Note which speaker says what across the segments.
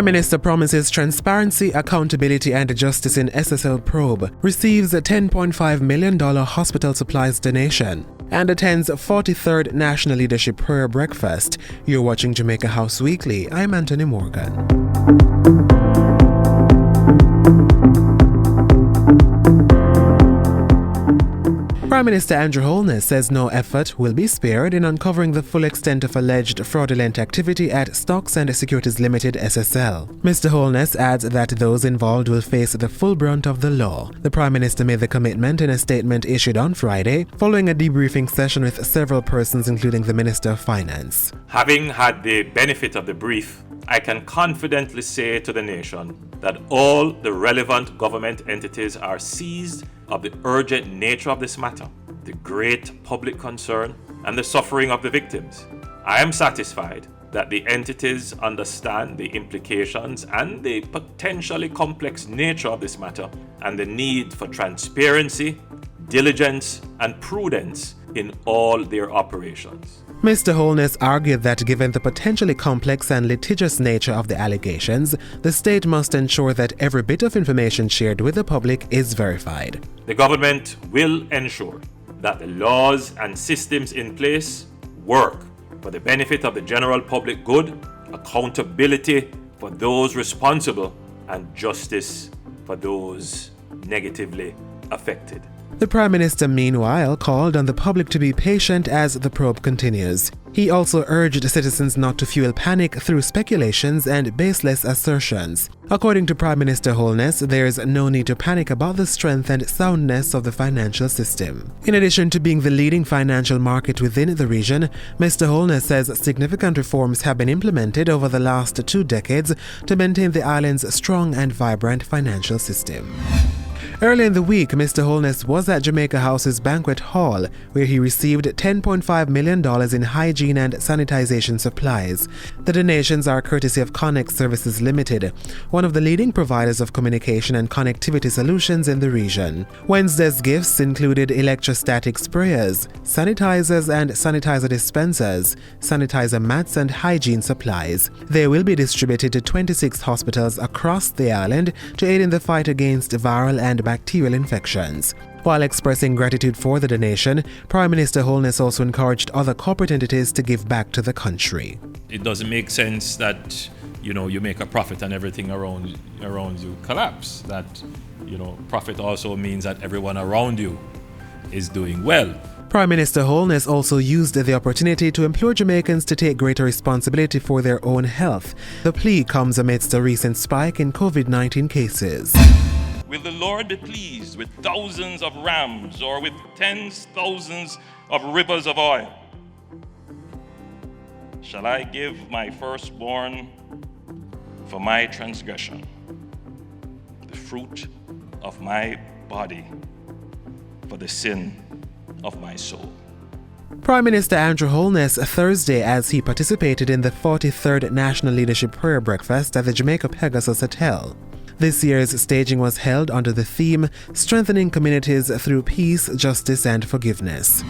Speaker 1: Prime Minister promises transparency, accountability and justice in SSL probe, receives a $10.5 million hospital supplies donation, and attends 43rd National Leadership Prayer Breakfast. You're watching Jamaica House Weekly. I'm Anthony Morgan. Prime Minister Andrew Holness says no effort will be spared in uncovering the full extent of alleged fraudulent activity at Stocks and Securities Limited SSL. Mr. Holness adds that those involved will face the full brunt of the law. The Prime Minister made the commitment in a statement issued on Friday, following a debriefing session with several persons including the Minister of Finance.
Speaker 2: Having had the benefit of the brief, I can confidently say to the nation that all the relevant government entities are seized of the urgent nature of this matter, the great public concern, and the suffering of the victims. I am satisfied that the entities understand the implications and the potentially complex nature of this matter and the need for transparency, diligence, and prudence in all their operations.
Speaker 1: Mr. Holness argued that given the potentially complex and litigious nature of the allegations, the state must ensure that every bit of information shared with the public is verified.
Speaker 2: The government will ensure that the laws and systems in place work for the benefit of the general public good, accountability for those responsible, and justice for those negatively affected.
Speaker 1: The Prime Minister, meanwhile, called on the public to be patient as the probe continues. He also urged citizens not to fuel panic through speculations and baseless assertions. According to Prime Minister Holness, there is no need to panic about the strength and soundness of the financial system. In addition to being the leading financial market within the region, Mr. Holness says significant reforms have been implemented over the last 2 decades to maintain the island's strong and vibrant financial system. Earlier in the week, Mr. Holness was at Jamaica House's banquet hall, where he received $10.5 million in hygiene and sanitization supplies. The donations are courtesy of Connex Services Limited, one of the leading providers of communication and connectivity solutions in the region. Wednesday's gifts included electrostatic sprayers, sanitizers and sanitizer dispensers, sanitizer mats and hygiene supplies. They will be distributed to 26 hospitals across the island to aid in the fight against viral and bacterial infections. While expressing gratitude for the donation, Prime Minister Holness also encouraged other corporate entities to give back to the country.
Speaker 3: It doesn't make sense that you make a profit and everything around you collapse. That profit also means that everyone around you is doing well.
Speaker 1: Prime Minister Holness also used the opportunity to implore Jamaicans to take greater responsibility for their own health. The plea comes amidst a recent spike in COVID-19 cases.
Speaker 4: Will the Lord be pleased with thousands of rams or with tens thousands of rivers of oil? Shall I give my firstborn for my transgression, the fruit of my body for the sin of my soul?
Speaker 1: Prime Minister Andrew Holness Thursday as he participated in the 43rd National Leadership Prayer Breakfast at the Jamaica Pegasus Hotel. This year's staging was held under the theme, Strengthening Communities Through Peace, Justice and Forgiveness.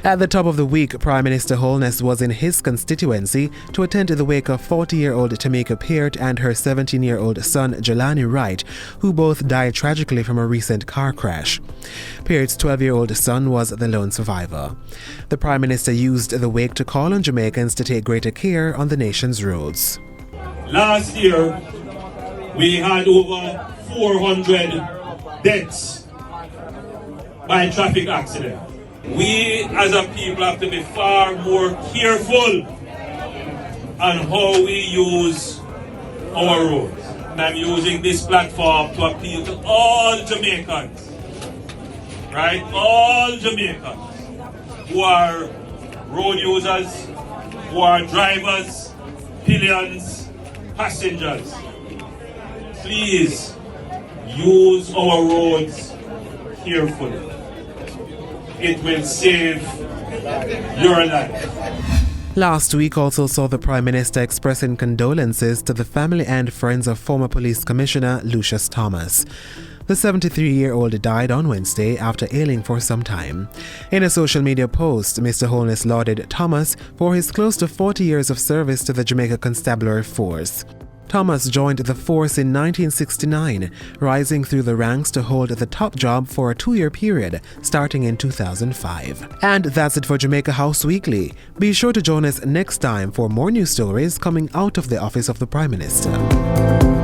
Speaker 1: At the top of the week, Prime Minister Holness was in his constituency to attend to the wake of 40-year-old Tamika Peart and her 17-year-old son Jelani Wright, who both died tragically from a recent car crash. Peart's 12-year-old son was the lone survivor. The Prime Minister used the wake to call on Jamaicans to take greater care on the nation's roads.
Speaker 5: Last year, we had over 400 deaths by traffic accident. We as a people have to be far more careful on how we use our roads. And I'm using this platform to appeal to all Jamaicans, right? All Jamaicans who are road users, who are drivers, pillions, passengers. Please use our roads carefully. It will save your life.
Speaker 1: Last week also saw the Prime Minister expressing condolences to the family and friends of former Police Commissioner Lucius Thomas. The 73-year-old died on Wednesday after ailing for some time. In a social media post, Mr. Holness lauded Thomas for his close to 40 years of service to the Jamaica Constabulary Force. Thomas joined the force in 1969, rising through the ranks to hold the top job for a 2-year period, starting in 2005. And that's it for Jamaica House Weekly. Be sure to join us next time for more news stories coming out of the office of the Prime Minister.